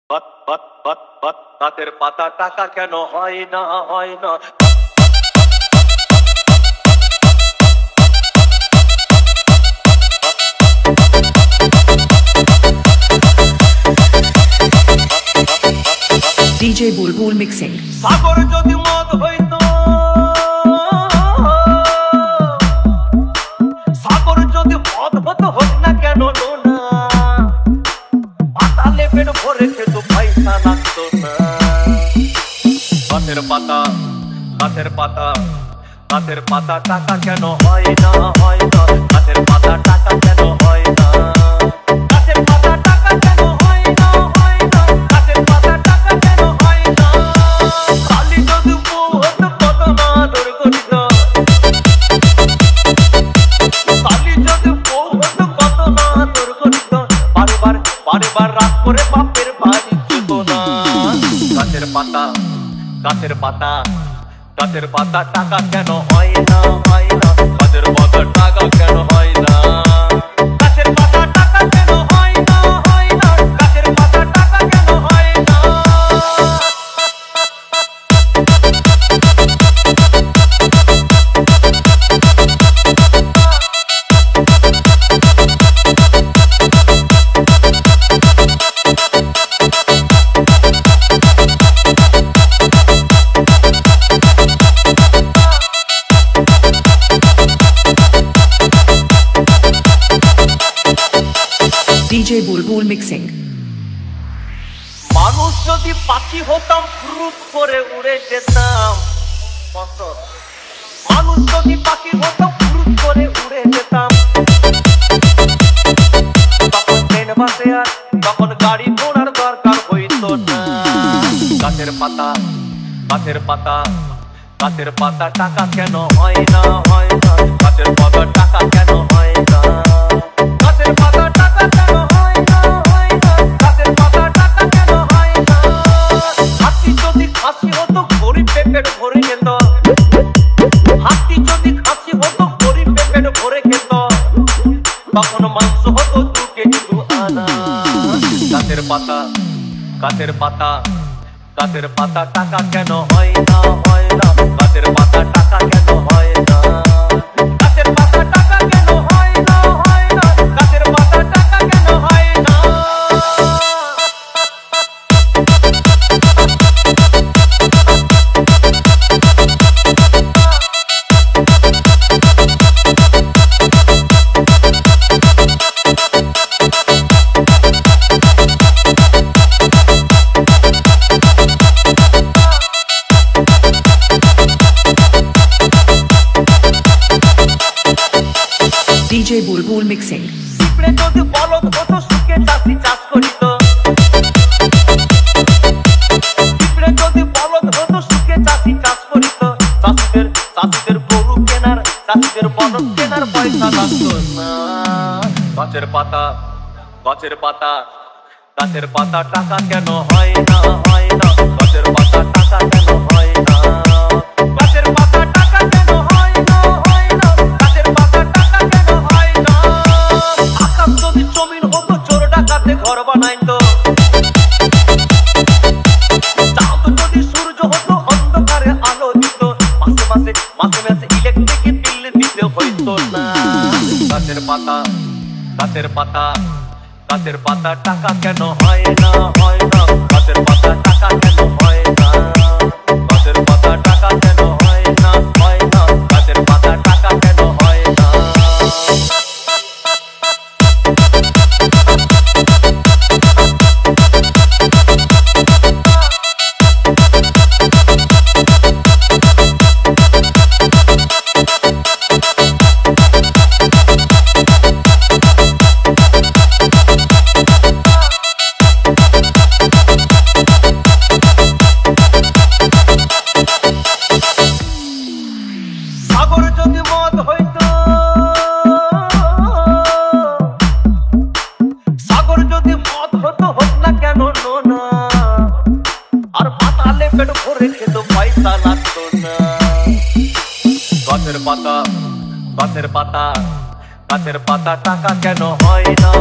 গাছের পাতা টাকা কেন হয় না হয় না। DJ Bulbul Mixing. সাগর যদি মদ হইতো, সাগর যদি মদ হতো হোক না কেন না, পাতালে পেট ভরে খেত পয়সা লাগতো না। গাছের পাতা গাছের পাতা গাছের পাতা টাকা কেন হয় না হয় না। গাছের পাতা টাকা কেন হয় না। গাছের পাতা টাকা কেন হয় না হয় না। গাছের পাতা টাকা কেন হয় না। কালি যদি বউ হতো কত না আদর করিত। কালি যদি বউ হতো কত না আদর করিত। বারবার রাত করে বাপের বাড়ি যেত না। গাছের পাতা গাছের পাতা গাছের পাতা টাকা কেন হয় না হয় না। গাছের পাতা টাকা কেন হয় না। গাছের পাতা টাকা কেন হয় না হয় না। গাছের পাতা টাকা কেন হয় না। DJ Bulbul Mixing. মানুষ যদি পাখি হতাম ফুরুত করে উড়ে যেতাম। মানুষ যদি পাখি হতাম ফুরুত করে উড়ে যেতাম। তখন ট্রেন বাসে আর তখন গাড়ি ঘোড়ার দরকার হইতো না। গাছের পাতা গাছের পাতা গাছের পাতা টাকা কেন হয় না হয় না। গাছের পাতা টাকা কেন হয় না। গাছের পাতা টাকা কেন হয় না হয় না। গাছের পাতা টাকা কেন হয় না। হাতি যদি খাসি হতো গরিব পেট ভরে খেত। হাতি যদি খাসি হতো গরিব পেট ভরে খেত। তখন মাংস হতো 2 কেজি 2 আনা। গাছের পাতা গাছের পাতা গাছের পাতা টাকা কেন হয় না হয় না। গাছের পাতা টাকা কেন হয় না। গাছের পাতা টাকা কেন হয় না হয় না। গাছের পাতা টাকা কেন হয় না। DJ Bulbul Mixing. পিঁপড়ে যদি বলদ হতো সুখে চাষি চাষ করিত। পিঁপড়ে যদি বলদ হতো সুখে চাষি চাষ করিত। চাষিদের গরু কেনার চাষিদের বলদ কেনার পয়সা লাগতো না। গাছের পাতা গাছের পাতা গাছের পাতা টাকা কেন হয় না হয় না। গাছের পাতা টাকা কেন হয় না। গাছের পাতা টাকা কেন হয় না হয় না। গাছের পাতা টাকা কেন হয় না। আকাশ যদি জমিন হতো চোর ডাকাতে ঘর বানাইতো। চাঁদ যদি সূর্য হতো অন্ধকারে আলো দিত। মাসে মাসে ইলেকট্রিক বিল দিতে হইতো না। গাছের পাতা গাছের পাতা গাছের পাতা টাকা কেন হয় না হয় না। গাছের পাতা টাকা কেন হয় না। গাছের পাতা টাকা কেন হয় না হয় না। গাছের পাতা টাকা কেন হয় না। সাগর যদি মদ হইতো, সাগর যদি মদ হতো হোক না কেন না। আর পাতালে পেট ভরে খেত পয়সা লাগতো না। গাছের পাতা গাছের পাতা গাছের পাতা টাকা কেন হয় না।